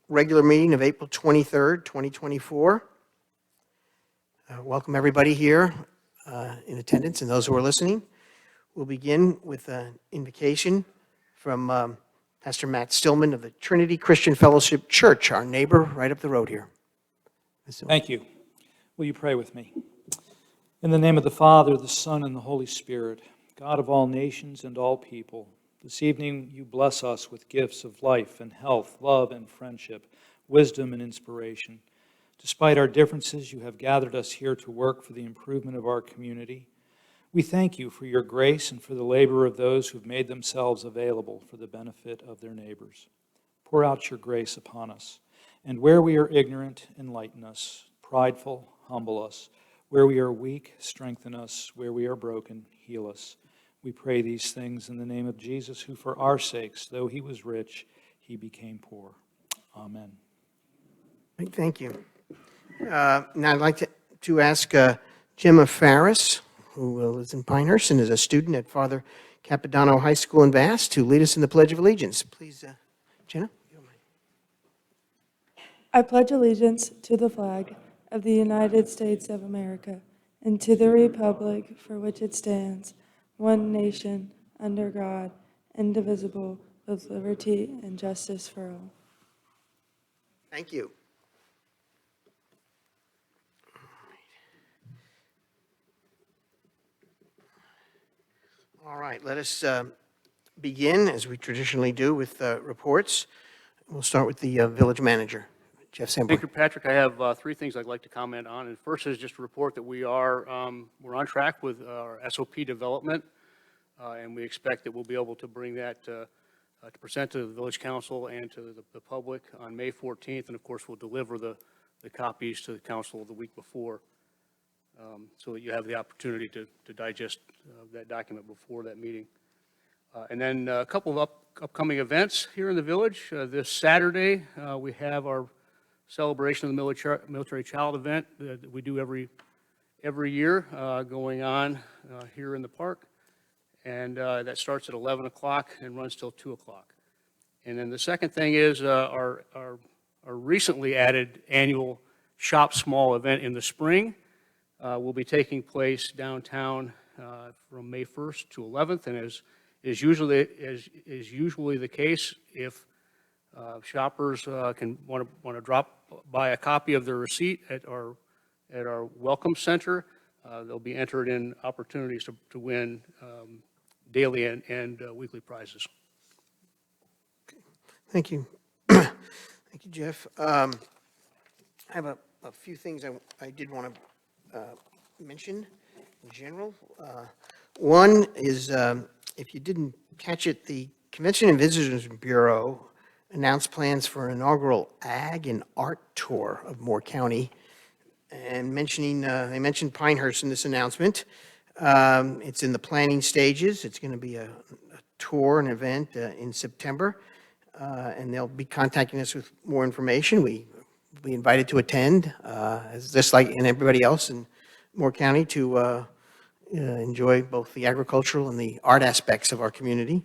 regular meeting of April 23rd, 2024. Welcome everybody here in attendance and those who are listening. We'll begin with an invocation from Pastor Matt Stillman of the Trinity Christian Fellowship Church, our neighbor right up the road here. Thank you. Will you pray with me? In the name of the Father, the Son, and the Holy Spirit, God of all nations and all people, this evening you bless us with gifts of life and health, love and friendship, wisdom and inspiration. Despite our differences, you have gathered us here to work for the improvement of our community. We thank you for your grace and for the labor of those who have made themselves available for the benefit of their neighbors. Pour out your grace upon us, and where we are ignorant, enlighten us, prideful, humble us, where we are weak, strengthen us, where we are broken, heal us. We pray these things in the name of Jesus, who for our sakes, though he was rich, he became poor. Amen. Thank you. Now I'd like to ask Gemma Farris, who lives in Pinehurst and is a student at Father Capodanno High School in Bass, to lead us in the Pledge of Allegiance. Please, Jenna. I pledge allegiance to the flag of the United States of America and to the republic for which it stands, one nation, under God, indivisible, with liberty and justice for all. Thank you. All right, let us begin, as we traditionally do, with reports. We'll start with the village manager, Jeff Sanborn. Thank you, Patrick. I have three things I'd like to comment on. And first is just a report that we're on track with our SOP development, and we expect that we'll be able to bring that to present to the village council and to the public on May 14th. And of course, we'll deliver the copies to the council the week before, so that you have the opportunity to digest that document before that meeting. And then a couple of upcoming events here in the village. This Saturday, we have our celebration of the military child event that we do every year going on here in the park. And that starts at 11 o'clock and runs till 2 o'clock. And then the second thing is our recently added annual Shop Small event in the spring will be taking place downtown from May 1st to 11th. And as is usually the case, if shoppers can want to drop by a copy of their receipt at our welcome center, they'll be entered in opportunities to win daily and weekly prizes. Thank you. Thank you, Jeff. I have a few things I did want to mention in general. One is, if you didn't catch it, the Convention and Visitors Bureau announced plans for an inaugural Ag and Art Tour of Moore County, and they mentioned Pinehurst in this announcement. It's in the planning stages. It's going to be a tour, an event in September, and they'll be contacting us with more information. We'll be invited to attend, just like and everybody else in Moore County, to enjoy both the agricultural and the art aspects of our community.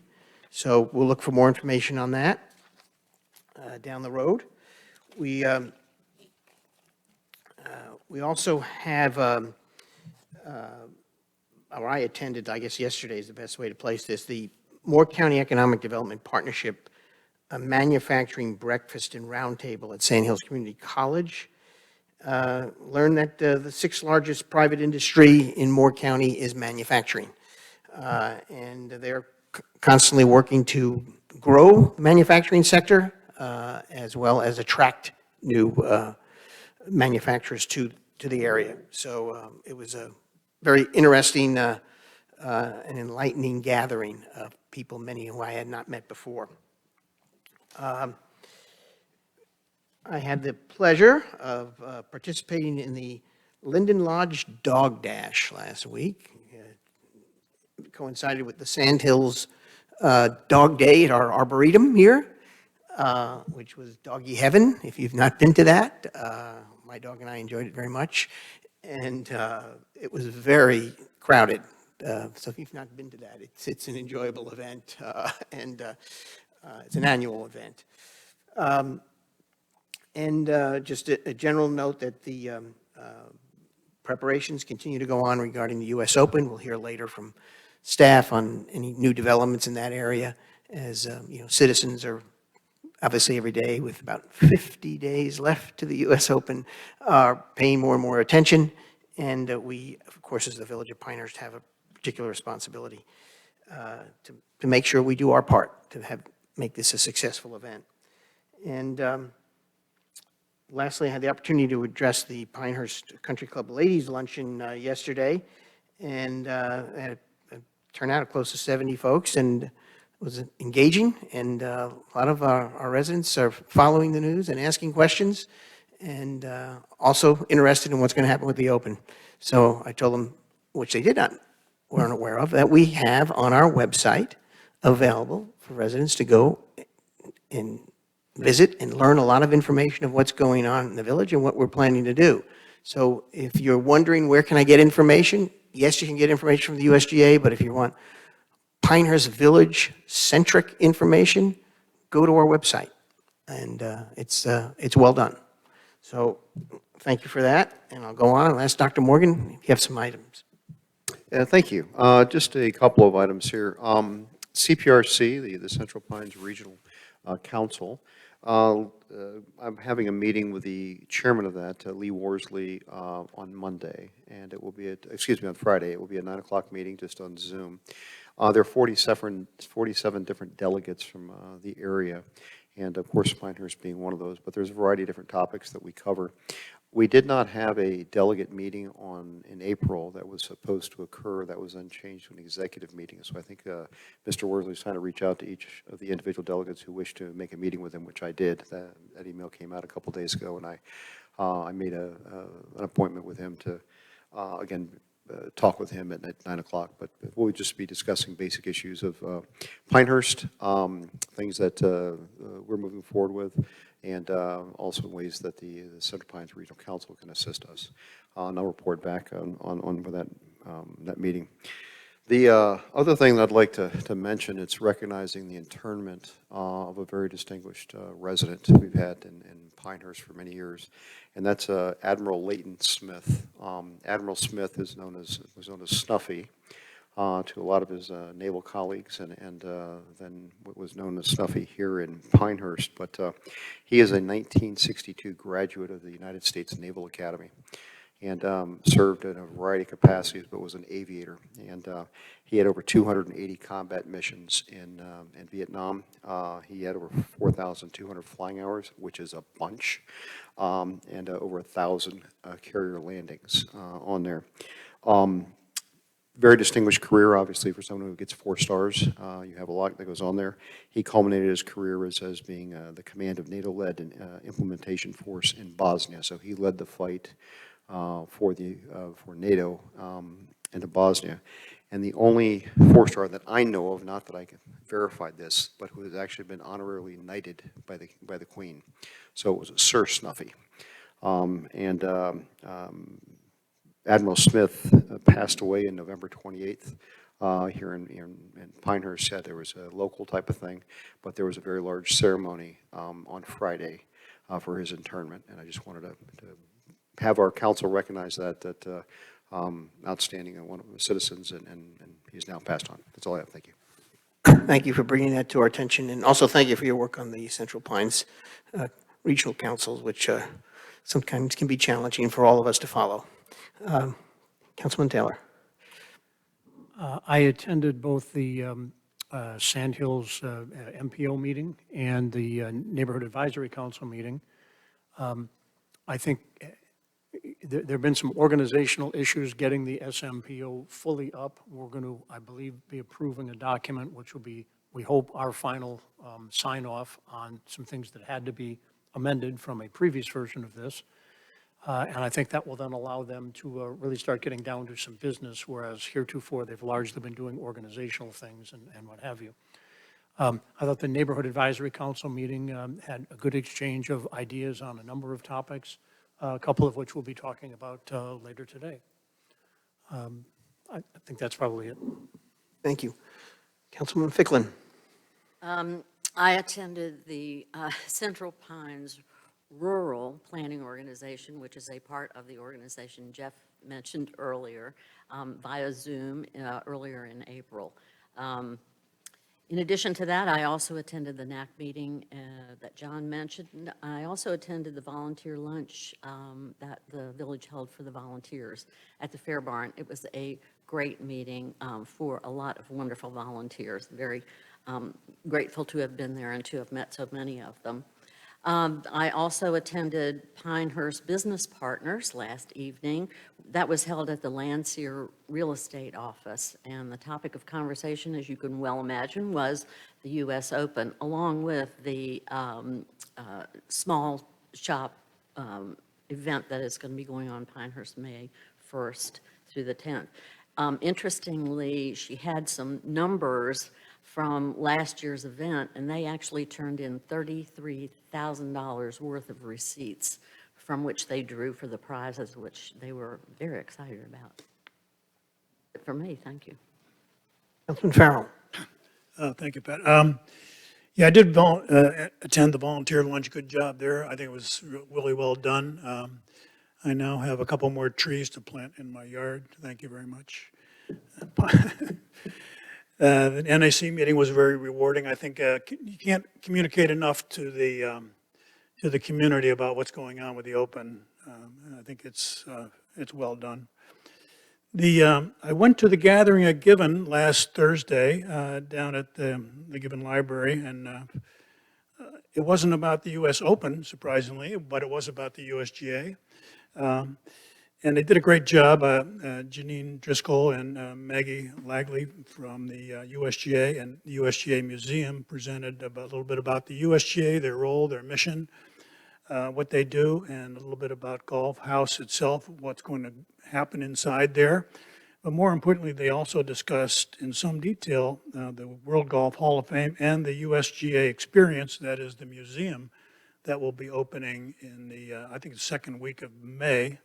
So we'll look for more information on that down the road. We also have, or I attended, I guess yesterday is the best way to place this, the Moore County Economic Development Partnership, a manufacturing breakfast and roundtable at Sand Hills Community College. Learned that the sixth largest private industry in Moore County is manufacturing. And they're constantly working to grow the manufacturing sector as well as attract new manufacturers to the area. So it was a very interesting and enlightening gathering of people, many who I had not met before. I had the pleasure of participating in the Linden Lodge Dog Dash last week. It coincided with the Sand Hills Dog Day at our Arboretum here, which was doggy heaven. If you've not been to that, my dog and I enjoyed it very much. And it was very crowded. So if you've not been to that, it's an enjoyable event, and it's an annual event. And just a general note that the preparations continue to go on regarding the U.S. Open. We'll hear later from staff on any new developments in that area, as citizens are obviously every day, with about 50 days left to the U.S. Open, are paying more and more attention. And we, of course, as the Village of Pinehurst, have a particular responsibility to make sure we do our part to make this a successful event. And lastly, I had the opportunity to address the Pinehurst Country Club Ladies Luncheon yesterday, and had a turnout of close to 70 folks, and it was engaging, and a lot of our residents are following the news and asking questions, and also interested in what's going to happen with the Open. So I told them, which they weren't aware of, that we have on our website available for residents to go and visit and learn a lot of information of what's going on in the village and what we're planning to do. So if you're wondering where can I get information, yes, you can get information from the USGA, but if you want Pinehurst Village-centric information, go to our website, and it's well done. So thank you for that, and I'll go on and ask Dr. Morgan if you have some items. Yeah, thank you. Just a couple of items here. CPRC, the Central Pines Regional Council, I'm having a meeting with the chairman of that, Lee Worsley, on Monday, and it will be on Friday. It will be a 9 o'clock meeting just on Zoom. There are 47 different delegates from the area, and of course Pinehurst being one of those, but there's a variety of different topics that we cover. We did not have a delegate meeting in April that was supposed to occur. That was then changed to an executive meeting. So I think Mr. Worsley is trying to reach out to each of the individual delegates who wish to make a meeting with him, which I did. That email came out a couple days ago, and I made an appointment with him to, again, talk with him at 9 o'clock. But we'll just be discussing basic issues of Pinehurst, things that we're moving forward with, and also ways that the Central Pines Regional Council can assist us. And I'll report back on that meeting. The other thing that I'd like to mention, it's recognizing the internment of a very distinguished resident we've had in Pinehurst for many years, and that's Admiral Leighton Smith. Admiral Smith was known as Snuffy to a lot of his naval colleagues, and then what was known as Snuffy here in Pinehurst. But he is a 1962 graduate of the United States Naval Academy, and served in a variety of capacities, but was an aviator. And he had over 280 combat missions in Vietnam. He had over 4,200 flying hours, which is a bunch, and over 1,000 carrier landings on there. Very distinguished career, obviously, for someone who gets 4 stars. You have a lot that goes on there. He culminated his career as being the command of NATO-led implementation force in Bosnia. So he led the fight for NATO into Bosnia. And the only 4-star that I know of, not that I can verify this, but who has actually been honorarily knighted by the Queen. So it was Sir Snuffy. Admiral Smith passed away in November 28th here in Pinehurst. Yeah, there was a local type of thing, but there was a very large ceremony on Friday for his internment, and I just wanted to have our council recognize that outstanding one of the citizens, and he's now passed on. That's all I have. Thank you. Thank you for bringing that to our attention, and also thank you for your work on the Central Pines Regional Councils, which sometimes can be challenging for all of us to follow. Councilman Taylor. I attended both the Sand Hills MPO meeting and the Neighborhood Advisory Council meeting. I think there have been some organizational issues getting the SMPO fully up. We're going to, I believe, be approving a document which will be, we hope, our final sign-off on some things that had to be amended from a previous version of this. And I think that will then allow them to really start getting down to some business, whereas heretofore they've largely been doing organizational things and what have you. I thought the Neighborhood Advisory Council meeting had a good exchange of ideas on a number of topics, a couple of which we'll be talking about later today. I think that's probably it. Thank you. Councilman Ficklin. I attended the Central Pines rural planning organization, which is a part of the organization Jeff mentioned earlier, via Zoom earlier in April. In addition to that, I also attended the NAC meeting that John mentioned. I also attended the volunteer lunch that the village held for the volunteers at the Fair Barn. It was a great meeting for a lot of wonderful volunteers. Very grateful to have been there and to have met so many of them. I also attended Pinehurst Business Partners last evening. That was held at the Landseer Real Estate Office, and the topic of conversation, as you can well imagine, was the U.S. Open, along with the small shop event that is going to be going on Pinehurst May 1st through the 10th. Interestingly, she had some numbers from last year's event, and they actually turned in $33,000 worth of receipts from which they drew for the prizes, which they were very excited about. For me, thank you. Councilman Farrell. Thank you, Pat. Yeah, I did attend the volunteer lunch. Good job there. I think it was really well done. I now have a couple more trees to plant in my yard. Thank you very much. The NAC meeting was very rewarding. I think you can't communicate enough to the community about what's going on with the Open. I think it's well done. I went to the gathering at Gibbon last Thursday down at the Gibbon Library, and it wasn't about the U.S. Open, surprisingly, but it was about the USGA. And they did a great job. Janine Driscoll and Maggie Lagley from the USGA and the USGA Museum presented a little bit about the USGA, their role, their mission, what they do, and a little bit about Golf House itself, what's going to happen inside there. But more importantly, they also discussed in some detail the World Golf Hall of Fame and the USGA experience, that is the museum, that will be opening in the, I think, the second week of May.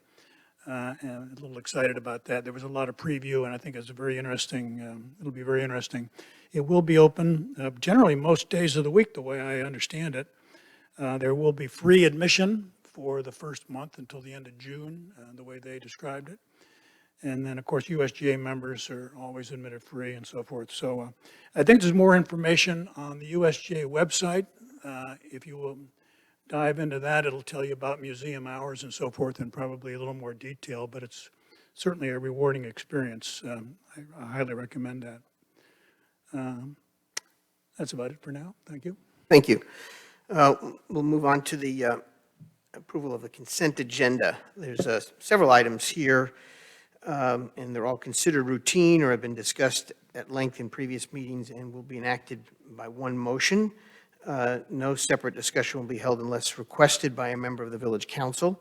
And a little excited about that. There was a lot of preview, and I think it's a very interesting, it'll be very interesting. It will be open generally most days of the week, the way I understand it. There will be free admission for the first month until the end of June, the way they described it. And then, of course, USGA members are always admitted free and so forth. So I think there's more information on the USGA website. If you will dive into that, it'll tell you about museum hours and so forth in probably a little more detail, but it's certainly a rewarding experience. I highly recommend that. That's about it for now. Thank you. Thank you. We'll move on to the approval of the consent agenda. There's several items here, and they're all considered routine or have been discussed at length in previous meetings and will be enacted by one motion. No separate discussion will be held unless requested by a member of the village council.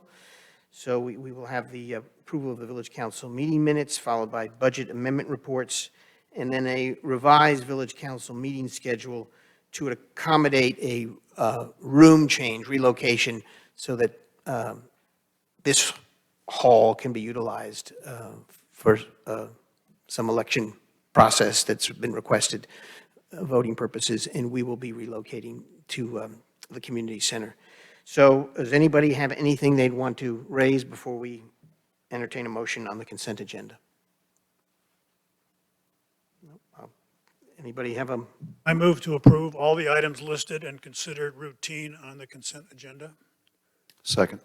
So we will have the approval of the village council meeting minutes, followed by budget amendment reports, and then a revised village council meeting schedule to accommodate a room change, relocation, so that this hall can be utilized for some election process that's been requested, voting purposes, and we will be relocating to the community center. So does anybody have anything they'd want to raise before we entertain a motion on the consent agenda? Anybody have a, I move to approve all the items listed and considered routine on the consent agenda. Second.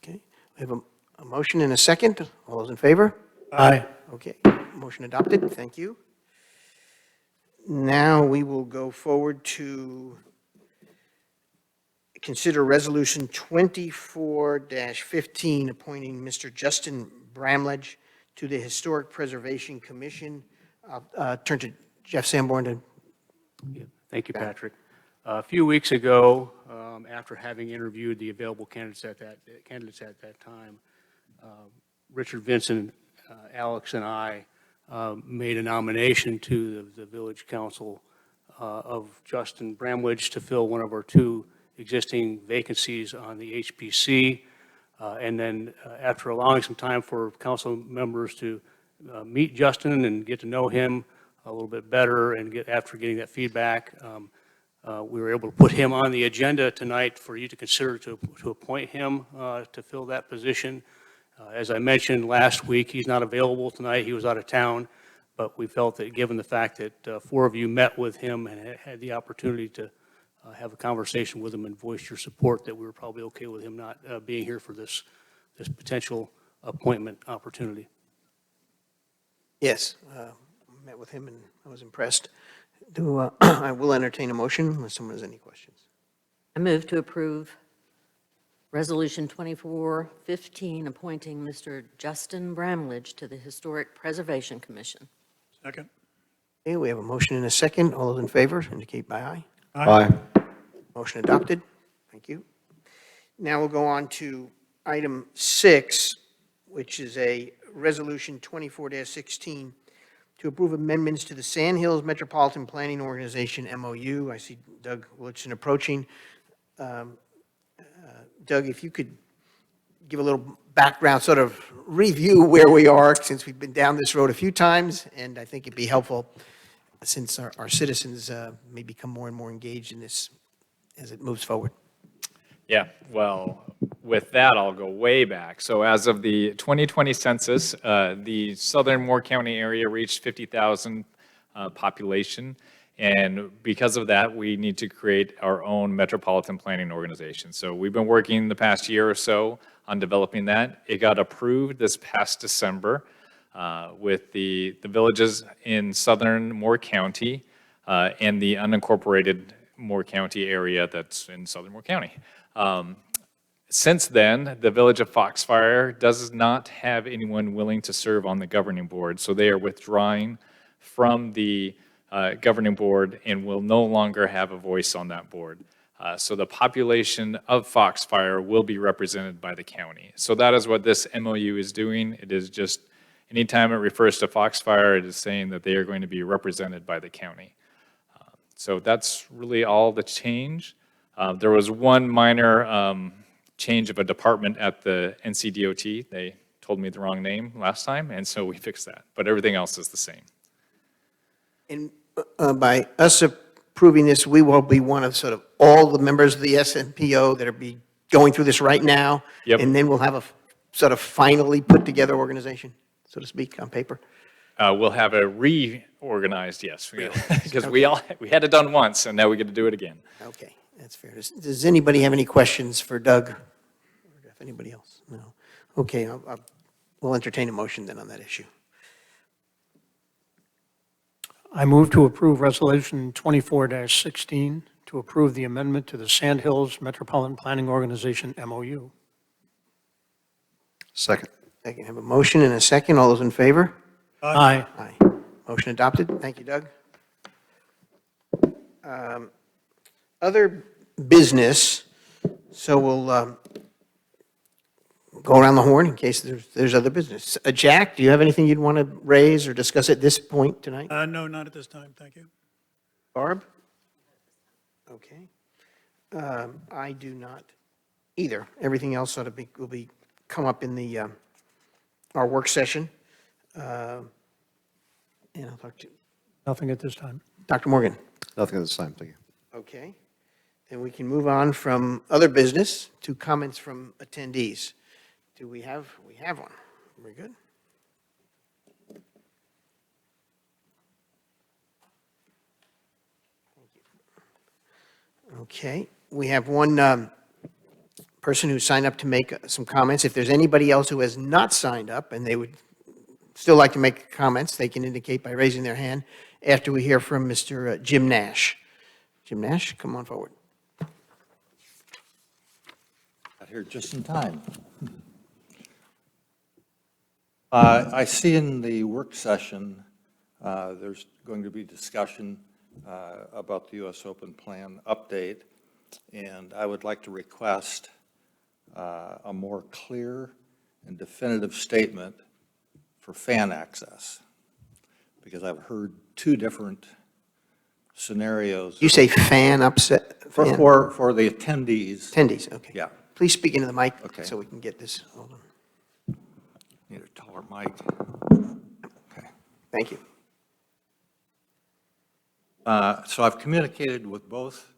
okay, we have a motion and a second. All those in favor? Aye. Okay, motion adopted, thank you. Now we will go forward to consider Resolution 24-15, appointing Mr. Justin Bramlage to the Historic Preservation Commission. I'll turn to Jeff Sanborn to. Thank you, Patrick. A few weeks ago, after having interviewed the available candidates at that time, Richard Vincent, Alex, and I made a nomination to the village council of Justin Bramlage to fill one of our two existing vacancies on the HPC. And then after allowing some time for council members to meet Justin and get to know him a little bit better, and after getting that feedback, we were able to put him on the agenda tonight for you to consider to appoint him to fill that position. As I mentioned last week, he's not available tonight. He was out of town. But we felt that given the fact that 4 of you met with him and had the opportunity to have a conversation with him and voice your support, that we were probably okay with him not being here for this potential appointment opportunity. Yes, met with him and I was impressed. I will entertain a motion unless someone has any questions. I move to approve Resolution 2415, appointing Mr. Justin Bramlage to the Historic Preservation Commission. Second. Okay, we have a motion and a second. All those in favor indicate by aye. Aye. Motion adopted. Thank you. Now we'll go on to item 6, which is a resolution 24-16 to approve amendments to the Sand Hills Metropolitan Planning Organization MOU. I see Doug Wilson approaching. Doug, if you could give a little background, sort of review where we are, since we've been down this road a few times, and I think it'd be helpful since our citizens may become more and more engaged in this as it moves forward. Yeah, well, with that, I'll go way back. So as of the 2020 census, the southern Moore County area reached 50,000 population. And because of that, we need to create our own metropolitan planning organization. So we've been working the past year or so on developing that. It got approved this past December with the villages in southern Moore County and the unincorporated Moore County area that's in southern Moore County. Since then, the village of Foxfire does not have anyone willing to serve on the governing board, so they are withdrawing from the governing board and will no longer have a voice on that board. So the population of Foxfire will be represented by the county. So that is what this MOU is doing. It is just, anytime it refers to Foxfire, it is saying that they are going to be represented by the county. So that's really all the change. There was one minor change of a department at the NCDOT. They told me the wrong name last time, and so we fixed that. But everything else is the same. And by us approving this, we will be one of sort of all the members of the SNPO that are going through this right now. Yep. And then we'll have a sort of finally put together organization, so to speak, on paper. We'll have a reorganized, yes, because we had it done once, and now we get to do it again. Okay, that's fair. Does anybody have any questions for Doug? Or if anybody else? No. Okay, we'll entertain a motion then on that issue. I move to approve Resolution 24-16 to approve the amendment to the Sand Hills Metropolitan Planning Organization MOU. Second. I can have a motion and a second. All those in favor? Aye. Aye. Motion adopted. Thank you, Doug. Other business, so we'll go around the horn in case there's other business. Jack, do you have anything you'd want to raise or discuss at this point tonight? No, not at this time, thank you. Barb? Okay. I do not either. Everything else sort of will come up in the our work session. And I'll talk to Nothing at this time. Dr. Morgan. Nothing at this time, thank you. Okay. Then we can move on from other business to comments from attendees. Do we have one? Very good. Okay, we have one person who signed up to make some comments. If there's anybody else who has not signed up and they would still like to make comments, they can indicate by raising their hand after we hear from Mr. Jim Nash. Jim Nash, come on forward. Got here just in time. I see in the work session, there's going to be discussion about the U.S. Open Plan update, and I would like to request a more clear and definitive statement for fan access, because I've heard two different scenarios. You say fan upset? fan? For the attendees. Attendees, okay. Yeah. Please speak into the mic Okay. so we can get this. Hold on. Need a taller mic. Okay. Thank you. So I've communicated with both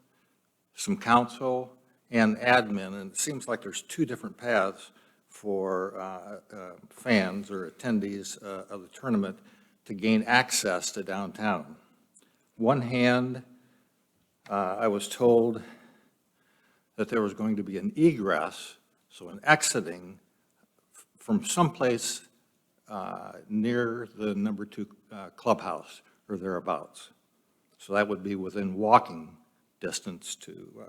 some council and admin, and it seems like there's two different paths for fans or attendees of the tournament to gain access to downtown. One hand, I was told that there was going to be an egress, so an exiting from someplace near the number 2 clubhouse or thereabouts. So that would be within walking distance to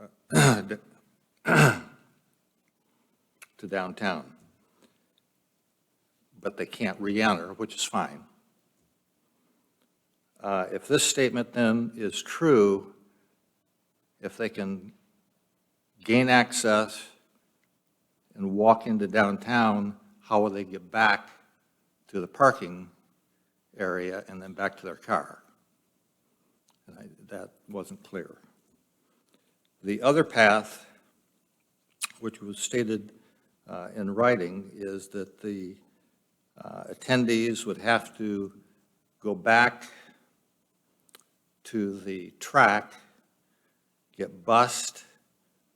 to downtown. But they can't re-enter, which is fine. If this statement then is true, if they can gain access and walk into downtown, how will they get back to the parking area and then back to their car? And that wasn't clear. The other path, which was stated in writing, is that the attendees would have to go back to the track, get bused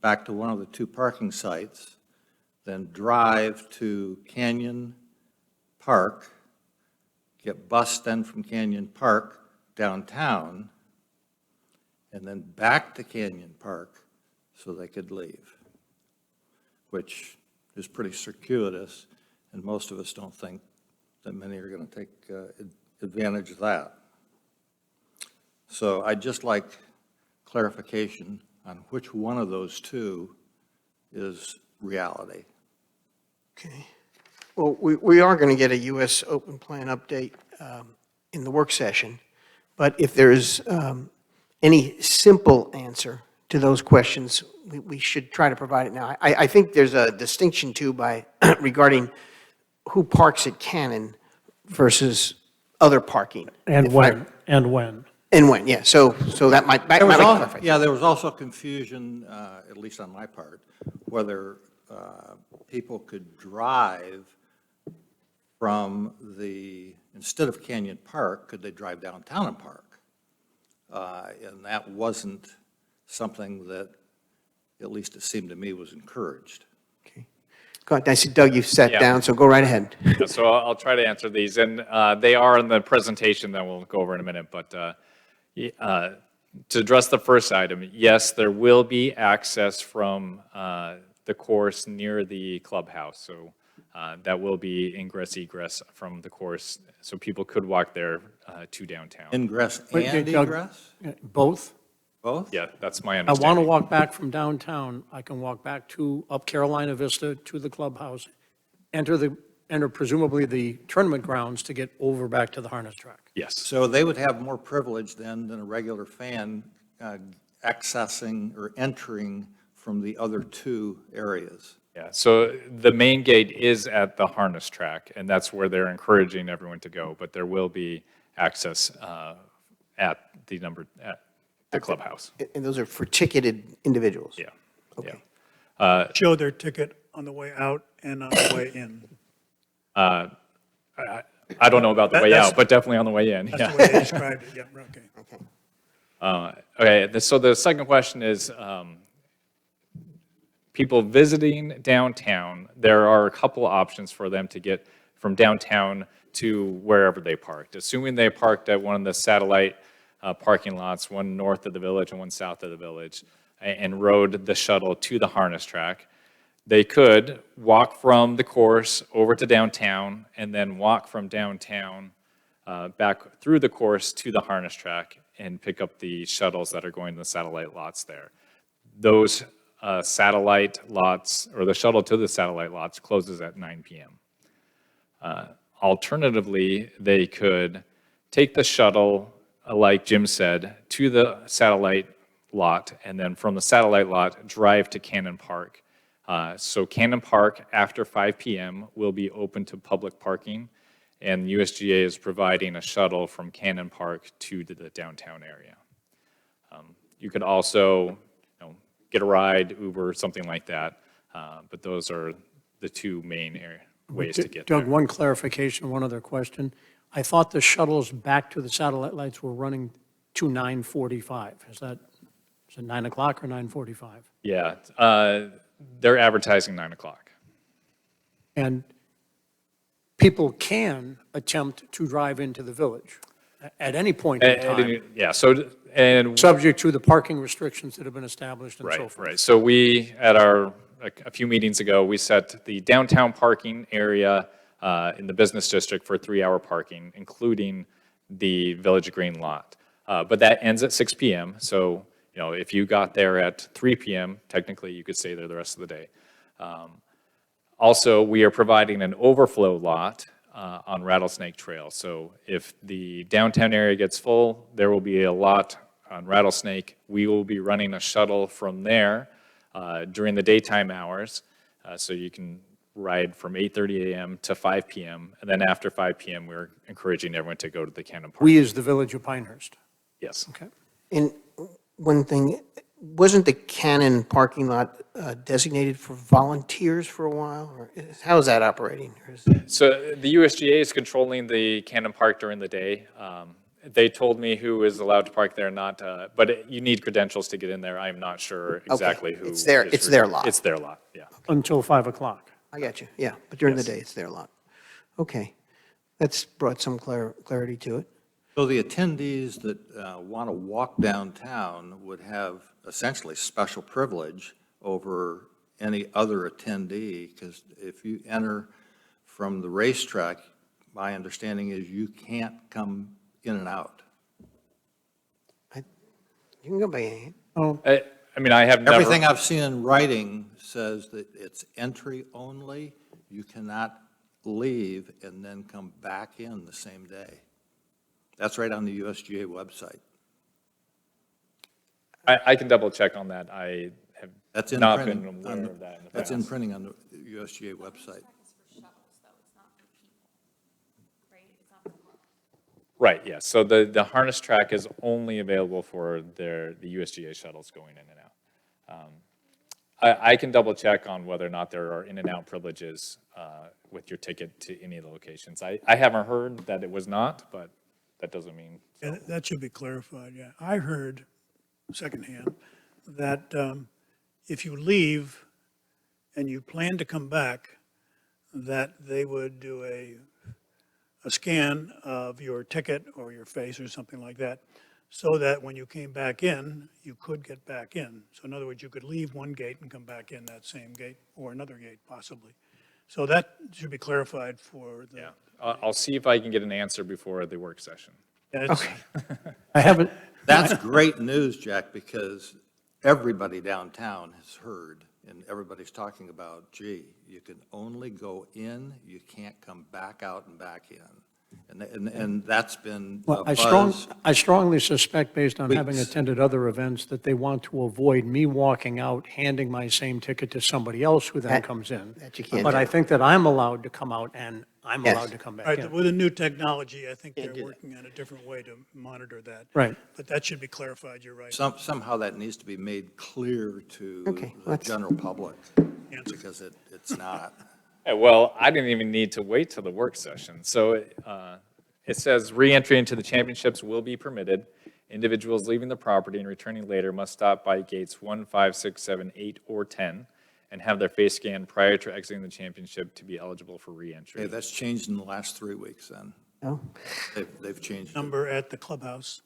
back to one of the 2 parking sites, then drive to Canyon Park, get bused then from Canyon Park downtown, and then back to Canyon Park so they could leave, which is pretty circuitous, and most of us don't think that many are going to take advantage of that. So I'd just like clarification on which one of those two is reality. Okay. Well, we are going to get a U.S. Open Plan update in the work session, but if there's any simple answer to those questions, we should try to provide it now. I think there's a distinction too by regarding who parks at Cannon versus other parking. And If when, and when. And when, yeah, so that might clarify. Yeah, there was also confusion, at least on my part, whether people could drive from instead of Canyon Park, could they drive downtown and park? And that wasn't something that, at least it seemed to me, was encouraged. Okay. Go ahead, I see Doug, you've sat Yeah. down, so go right ahead. So I'll try to answer these, and they are in the presentation that we'll go over in a minute, but to address the first item, yes, there will be access from the course near the clubhouse, so that will be ingress egress from the course, so people could walk there to downtown. Ingress Wait, and Doug, egress? Both? Both? Yeah, that's my I want to understanding. walk back from downtown, I can walk back up Carolina Vista to the clubhouse, enter presumably the tournament grounds to get over back to the harness track. Yes. So they would have more privilege then than a regular fan accessing or entering from the other 2 areas. Yeah, so the main gate is at the harness track, and that's where they're encouraging everyone to go, but there will be access at the clubhouse. And those are for ticketed individuals? Yeah. Okay. Show their ticket on the way out and on the way in. I don't know about the way That's- out, but definitely on the way in, That's yeah. the way they described it, yeah, okay. Okay, so the second question is, people visiting downtown, there are a couple options for them to get from downtown to wherever they parked. Assuming they parked at one of the satellite parking lots, one north of the village and one south of the village, and rode the shuttle to the harness track, they could walk from the course over to downtown and then walk from downtown back through the course to the harness track and pick up the shuttles that are going to the satellite lots there. Those satellite lots, or the shuttle to the satellite lots, closes at 9 p.m. Alternatively, they could take the shuttle, like Jim said, to the satellite lot, and then from the satellite lot, drive to Cannon Park. So Cannon Park, after 5 p.m., will be open to public parking, and USGA is providing a shuttle from Cannon Park to the downtown area. You could also get a ride, Uber, something like that, but those are the 2 main ways to get Doug, there. one clarification, one other question. I thought the shuttles back to the satellite lights were running to 9:45. Is it 9 o'clock or 9:45? Yeah, they're advertising 9 o'clock. And people can attempt to drive into the village at any point in time, Yeah, so, and. subject to the parking restrictions that have been established and so Right, forth. right. So we, at a few meetings ago, we set the downtown parking area in the business district for 3-hour parking, including the Village Green lot. But that ends at 6 PM, so, if you got there at 3 PM, technically you could stay there the rest of the day. Also, we are providing an overflow lot on Rattlesnake Trail. So if the downtown area gets full, there will be a lot on Rattlesnake. We will be running a shuttle from there during the daytime hours. So you can ride from 8:30 AM to 5 PM. And then after 5 PM, we're encouraging everyone to go to the Cannon Park. We as the Village of Pinehurst. Yes. Okay. And one thing, wasn't the Cannon parking lot designated for volunteers for a while? Or how is that operating? Or is- So the USGA is controlling the Cannon Park during the day. They told me who is allowed to park there or not, but you need credentials to get in there. I'm not sure exactly who. It's their- is it's their lot. It's their lot, yeah. Until 5 o'clock. I got you, yeah, but during the Yes. day, it's their lot. Okay, that's brought some clarity to it. So the attendees that want to walk downtown would have essentially special privilege over any other attendee, because if you enter from the racetrack, my understanding is you can't come in and out. You can go by hand. I mean, I have never. Everything I've seen in writing says that it's entry only. You cannot leave and then come back in the same day. That's right on the USGA website. I can double check on that. I have That's in not printing. been aware of that in the That's in past. printing on the USGA website. Right, yes. So the harness track is only available for the USGA shuttles going in and out. I can double check on whether or not there are in and out privileges with your ticket to any of the locations. I haven't heard that it was not, but that doesn't mean. Yeah, that should be clarified, yeah. I heard secondhand that if you leave and you plan to come back, that they would do a scan of your ticket or your face or something like that, so that when you came back in, you could get back in. So in other words, you could leave one gate and come back in that same gate or another gate possibly. So that should be clarified for the. Yeah, I'll see if I can get an answer before the work session. Yeah, it's- I haven't, That's great news, Jack, because everybody downtown has heard, and everybody's talking about, gee, you can only go in, you can't come back out and back in. And that's been a well, buzz. I strongly suspect, based on having Weeks. attended other events, that they want to avoid me walking out, handing my same ticket to somebody else who then That- comes in. that you can't But do. I think that I'm allowed to come out and I'm Yes. allowed to come back Right, in. with the new technology, I think Can't they're do that. working on a different way to monitor that. Right. But that should be clarified, you're right. Somehow that needs to be made clear to Okay, the let's- general public, Answer. because it's not. Well, I didn't even need to wait till the work session. So it says re-entry into the championships will be permitted. Individuals leaving the property and returning later must stop by gates 1, 5, 6, 7, 8, or 10 and have their face scanned prior to exiting the championship to be eligible for re-entry. Okay, that's changed in the last 3 weeks then. No? They've changed it. Number at the clubhouse.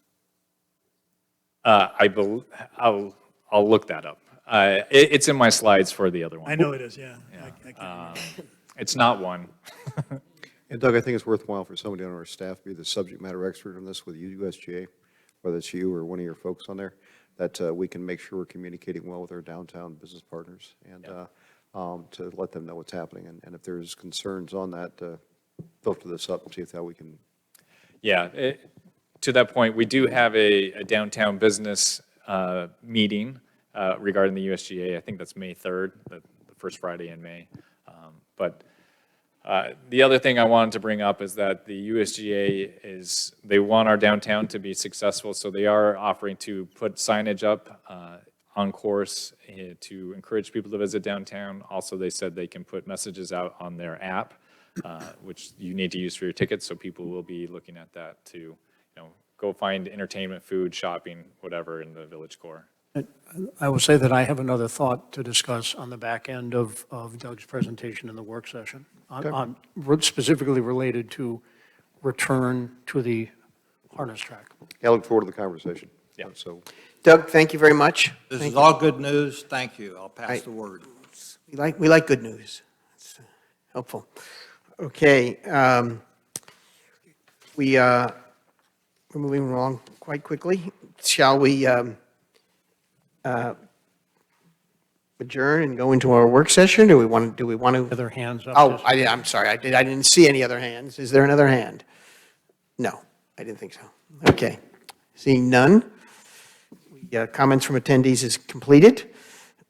I'll look that up. It's in my slides for the other one. I know it is, yeah. I can't remember. It's not one. And Doug, I think it's worthwhile for somebody on our staff to be the subject matter expert on this with USGA, whether it's you or one of your folks on there, that we can make sure we're communicating well with our downtown business partners and to let them know what's happening. And if there's concerns on that, filter this up and see how we can. Yeah, to that point, we do have a downtown business meeting regarding the USGA. I think that's May 3rd, the first Friday in May. But the other thing I wanted to bring up is that the USGA they want our downtown to be successful, so they are offering to put signage up on course to encourage people to visit downtown. Also, they said they can put messages out on their app, which you need to use for your tickets, so people will be looking at that to, go find entertainment, food, shopping, whatever in the village core. I will say that I have another thought to discuss on the back end of Doug's presentation in the work session, specifically related to return to the harness track. I look forward to the conversation. Yeah. So, Doug, thank you very much. This Thank is you. all good news. Thank you. I'll pass the word. We like good news. It's helpful. Okay, we're moving along quite quickly. Shall we adjourn and go into our work session, or do we want to? Other hands up. Oh, I'm sorry, I didn't see any other hands. Is there another hand? No, I didn't think so. Okay, seeing none. Comments from attendees is completed.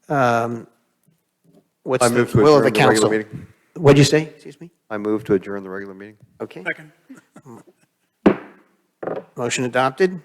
What's I the move to will of the adjourn the regular council? meeting. What'd you say? Excuse me? I move to adjourn the regular meeting. Okay, Second. motion adopted.